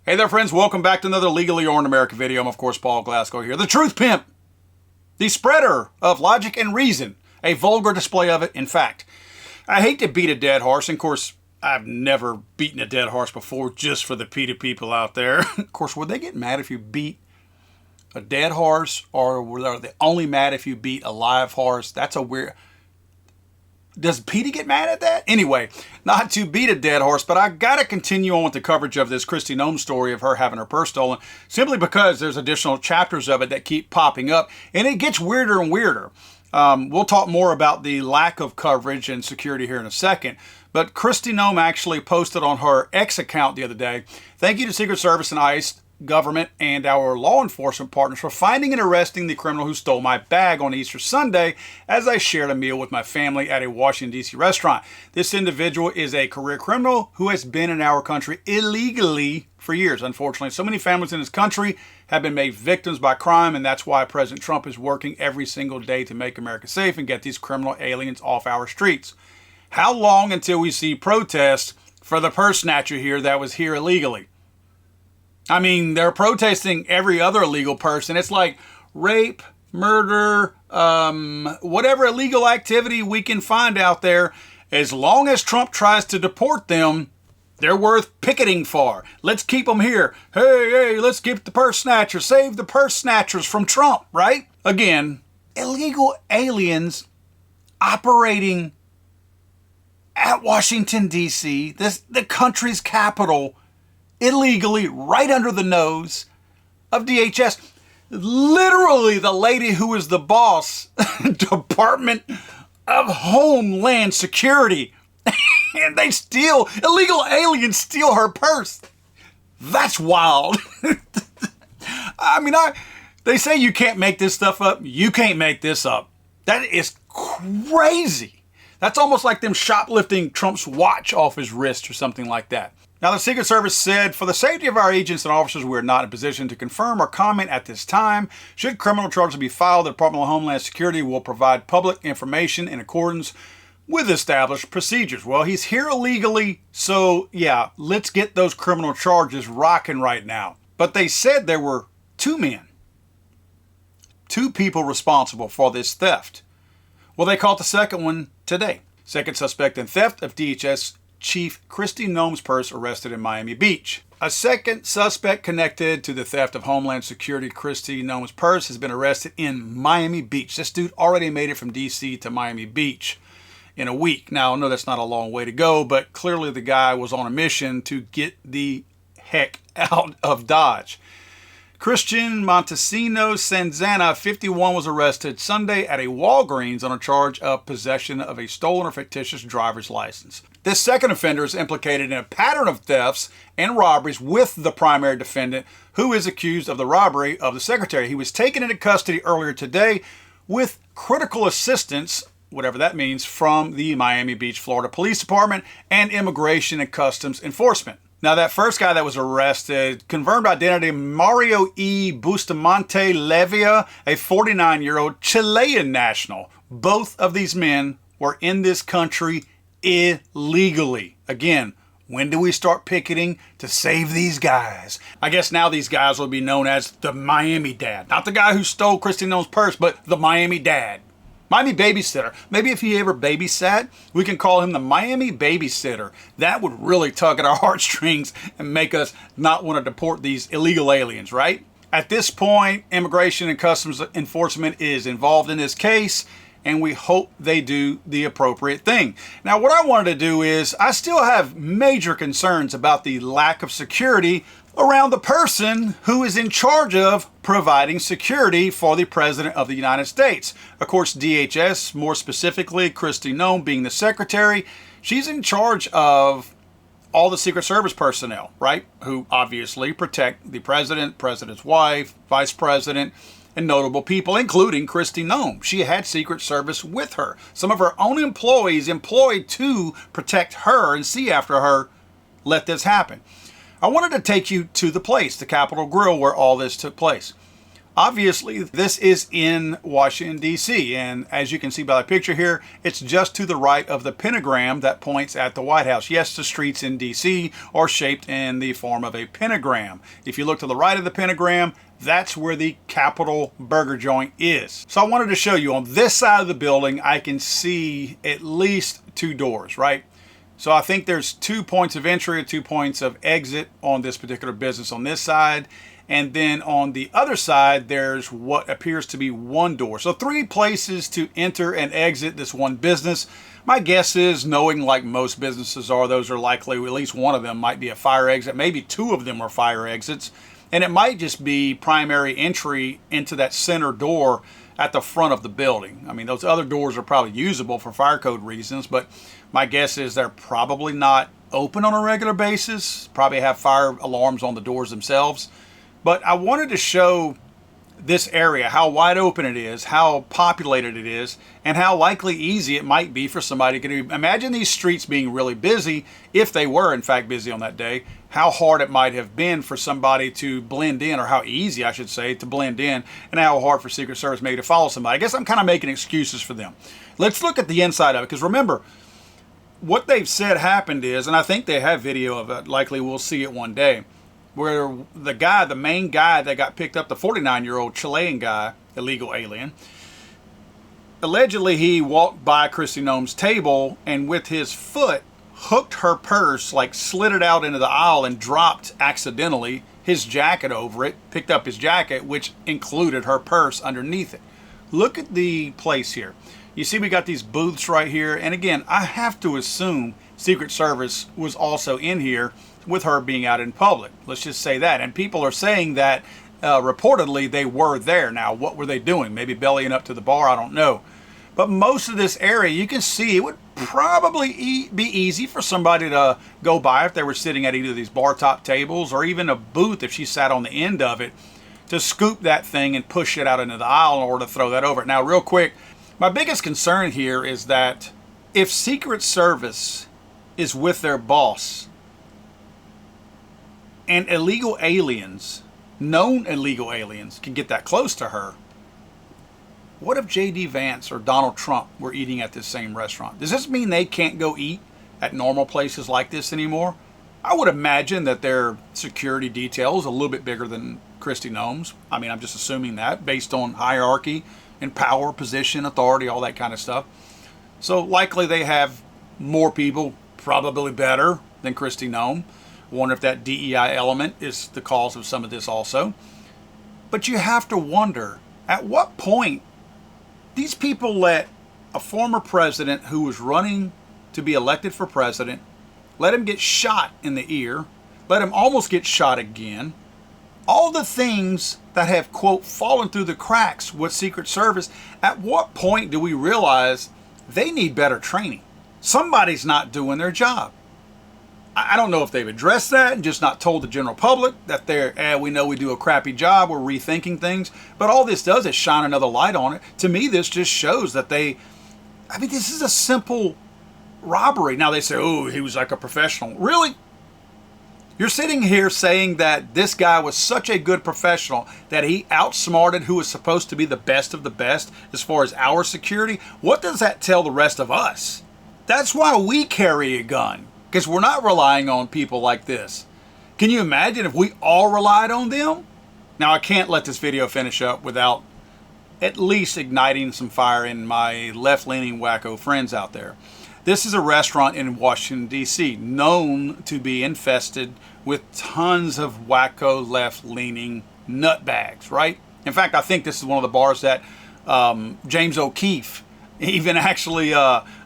Hey there, friends. Welcome back to another Legally or in America video. I'm, of course, Paul Glasgow here. The Truth Pimp, the spreader of logic and reason, a vulgar display of it, in fact. I hate to beat a dead horse. And, of course, I've never beaten a dead horse before, just for the PETA people out there. Of course, would they get mad if you beat a dead horse, or are they only mad if you beat a live horse? That's a weird... Does PETA get mad at that? Anyway, not to beat a dead horse, but I got to continue on with the coverage of this Kristi Noem story of her having her purse stolen, simply because there's additional chapters of it that keep popping up, and it gets weirder and weirder. We'll talk more about the lack of coverage and security here in a second, but Kristi Noem actually posted on her X account the other day, "Thank you to Secret Service and ICE, government, and our law enforcement partners for finding and arresting the criminal who stole my bag on Easter Sunday as I shared a meal with my family at a Washington, D.C. restaurant. This individual is a career criminal who has been in our country illegally for years. Unfortunately, so many families in this country have been made victims by crime, and that's why President Trump is working every single day to make America safe and get these criminal aliens off our streets. How long until we see protests for the purse snatcher here that was here illegally?" I mean, they're protesting every other illegal person. It's like rape, murder, whatever illegal activity we can find out there. As long as Trump tries to deport them, they're worth picketing for. Let's keep them here. Hey, let's keep the purse snatchers. Save the purse snatchers from Trump, right? Again, illegal aliens operating at Washington, D.C., the country's capital, illegally, right under the nose of DHS. Literally the lady who is the boss, Department of Homeland Security. And they steal, illegal aliens steal her purse. That's wild. I mean, they say you can't make this stuff up. You can't make this up. That is crazy. That's almost like them shoplifting Trump's watch off his wrist or something like that. Now, the Secret Service said, "For the safety of our agents and officers, we are not in a position to confirm or comment at this time. Should criminal charges be filed, the Department of Homeland Security will provide public information in accordance with established procedures." Well, he's here illegally, so yeah, let's get those criminal charges rocking right now. But they said there were two people responsible for this theft. Well, they caught the second one today. Second suspect in theft of DHS Chief Kristi Noem's purse arrested in Miami Beach. A second suspect connected to the theft of Homeland Security Kristi Noem's purse has been arrested in Miami Beach. This dude already made it from D.C. to Miami Beach in a week. Now, I know that's not a long way to go, but clearly the guy was on a mission to get the heck out of Dodge. Christian Montesino Sanzana, 51, was arrested Sunday at a Walgreens on a charge of possession of a stolen or fictitious driver's license. This second offender is implicated in a pattern of thefts and robberies with the primary defendant, who is accused of the robbery of the secretary. He was taken into custody earlier today with critical assistance, whatever that means, from the Miami Beach, Florida Police Department and Immigration and Customs Enforcement. Now, that first guy that was arrested, confirmed identity, Mario E. Bustamante Levia, a 49-year-old Chilean national. Both of these men were in this country illegally. Again, when do we start picketing to save these guys? I guess now these guys will be known as the Miami Dad. Not the guy who stole Kristi Noem's purse, but the Miami Dad. Miami Babysitter. Maybe if he ever babysat, we can call him the Miami Babysitter. That would really tug at our heartstrings and make us not want to deport these illegal aliens, right? At this point, Immigration and Customs Enforcement is involved in this case, and we hope they do the appropriate thing. Now, what I wanted to do is, I still have major concerns about the lack of security around the person who is in charge of providing security for the President of the United States. Of course, DHS, more specifically, Kristi Noem being the secretary, she's in charge of all the Secret Service personnel, right? Who obviously protect the President, President's wife, Vice President, and notable people, including Kristi Noem. She had Secret Service with her. Some of her own employees employed to protect her and see after her let this happen. I wanted to take you to the place, the Capitol Grill, where all this took place. Obviously, this is in Washington, D.C., and as you can see by the picture here, it's just to the right of the pentagram that points at the White House. Yes, the streets in D.C. are shaped in the form of a pentagram. If you look to the right of the pentagram, that's where the Capitol Burger Joint is. So I wanted to show you on this side of the building, I can see at least 2 doors, right? So I think there's 2 points of entry and 2 points of exit on this particular business on this side. And then on the other side, there's what appears to be 1 door. So 3 places to enter and exit this one business. My guess is, knowing like most businesses are, those are likely, at least one of them might be a fire exit. Maybe 2 of them are fire exits. And it might just be primary entry into that center door at the front of the building. I mean, those other doors are probably usable for fire code reasons, but my guess is they're probably not open on a regular basis. Probably have fire alarms on the doors themselves. But I wanted to show this area, how wide open it is, how populated it is, and how likely easy it might be for somebody to imagine these streets being really busy, if they were in fact busy on that day, how hard it might have been for somebody to blend in, or how easy, I should say, to blend in, and how hard for Secret Service maybe to follow somebody. I guess I'm kind of making excuses for them. Let's look at the inside of it, because remember, what they've said happened is, and I think they have video of it, likely we'll see it one day, where the main guy that got picked up, the 49-year-old Chilean guy, illegal alien, allegedly he walked by Kristi Noem's table and with his foot hooked her purse, like slid it out into the aisle and dropped accidentally his jacket over it, picked up his jacket, which included her purse underneath it. Look at the place here. You see we got these booths right here, and again, I have to assume Secret Service was also in here with her being out in public. Let's just say that. And people are saying that reportedly they were there. Now, what were they doing? Maybe bellying up to the bar, I don't know. But most of this area, you can see it would probably be easy for somebody to go by if they were sitting at either of these bar top tables, or even a booth if she sat on the end of it, to scoop that thing and push it out into the aisle in order to throw that over. Now, real quick, my biggest concern here is that if Secret Service is with their boss, and illegal aliens, known illegal aliens, can get that close to her, what if J.D. Vance or Donald Trump were eating at this same restaurant? Does this mean they can't go eat at normal places like this anymore? I would imagine that their security detail is a little bit bigger than Kristi Noem's. I mean, I'm just assuming that based on hierarchy and power, position, authority, all that kind of stuff. So likely they have more people, probably better than Kristi Noem. Wonder if that DEI element is the cause of some of this also. But you have to wonder, at what point these people let a former president who was running to be elected for president, let him get shot in the ear, let him almost get shot again, all the things that have, quote, fallen through the cracks with Secret Service, at what point do we realize they need better training? Somebody's not doing their job. I don't know if they've addressed that and just not told the general public that we know we do a crappy job, we're rethinking things, but all this does is shine another light on it. To me, this just shows that this is a simple robbery. Now they say, oh, he was like a professional. Really? You're sitting here saying that this guy was such a good professional that he outsmarted who was supposed to be the best of the best as far as our security? What does that tell the rest of us? That's why we carry a gun. Because we're not relying on people like this. Can you imagine if we all relied on them? Now, I can't let this video finish up without at least igniting some fire in my left-leaning wacko friends out there. This is a restaurant in Washington, D.C., known to be infested with tons of wacko left-leaning nutbags, right? In fact, I think this is one of the bars that James O'Keefe even actually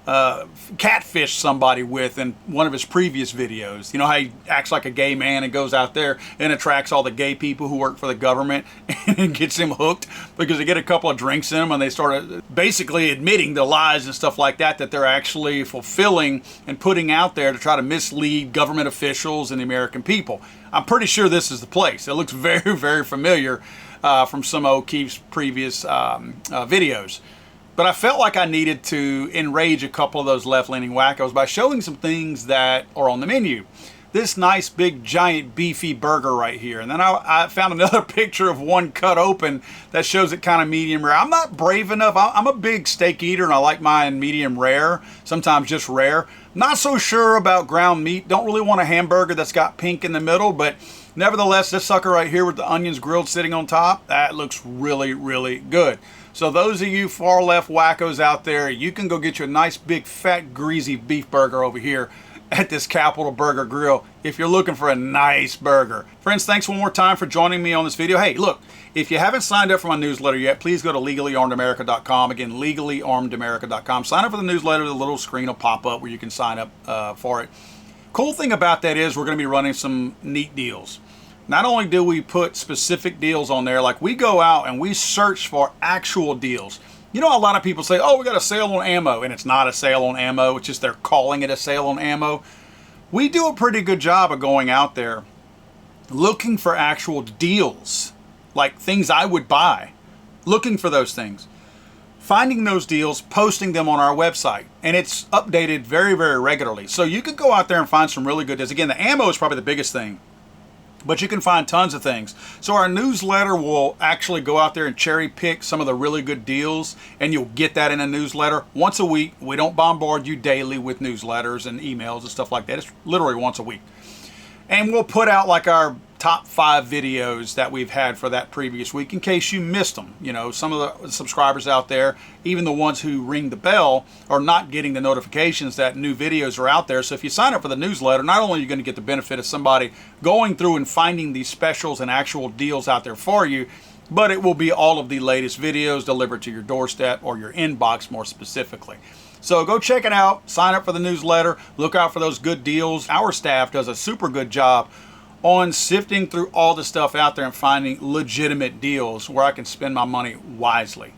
catfished somebody with in one of his previous videos. You know how he acts like a gay man and goes out there and attracts all the gay people who work for the government and gets him hooked because they get a couple of drinks in them and they start basically admitting the lies and stuff like that that they're actually fulfilling and putting out there to try to mislead government officials and the American people. I'm pretty sure this is the place. It looks very, very familiar from some of O'Keefe's previous videos. But I felt like I needed to enrage a couple of those left-leaning wackos by showing some things that are on the menu. this nice big giant beefy burger right here. And then I found another picture of one cut open that shows it kind of medium rare. I'm not brave enough. I'm a big steak eater and I like mine medium rare, sometimes just rare. Not so sure about ground meat. Don't really want a hamburger that's got pink in the middle, but nevertheless, this sucker right here with the onions grilled sitting on top, that looks really, really good. So those of you far left wackos out there, you can go get you a nice big fat greasy beef burger over here at this Capital Burger Grill if you're looking for a nice burger. Friends, thanks one more time for joining me on this video. Hey, look, if you haven't signed up for my newsletter yet, please go to legallyarmedamerica.com. Again, legallyarmedamerica.com. Sign up for the newsletter. The little screen will pop up where you can sign up for it. Cool thing about that is we're going to be running some neat deals. Not only do we put specific deals on there, like we go out and we search for actual deals. You know, a lot of people say, oh, we got a sale on ammo, and it's not a sale on ammo. It's just they're calling it a sale on ammo. We do a pretty good job of going out there looking for actual deals, like things I would buy, looking for those things, finding those deals, posting them on our website, and it's updated very, very regularly. So you can go out there and find some really good deals. Again, the ammo is probably the biggest thing, but you can find tons of things. So our newsletter will actually go out there and cherry pick some of the really good deals, and you'll get that in a newsletter once a week. We don't bombard you daily with newsletters and emails and stuff like that. It's literally once a week. And we'll put out like our top 5 videos that we've had for that previous week in case you missed them. You know, some of the subscribers out there, even the ones who ring the bell, are not getting the notifications that new videos are out there. So if you sign up for the newsletter, not only are you going to get the benefit of somebody going through and finding these specials and actual deals out there for you, but it will be all of the latest videos delivered to your doorstep or your inbox more specifically. So go check it out, sign up for the newsletter, look out for those good deals. Our staff does a super good job on sifting through all the stuff out there and finding legitimate deals where I can spend my money wisely.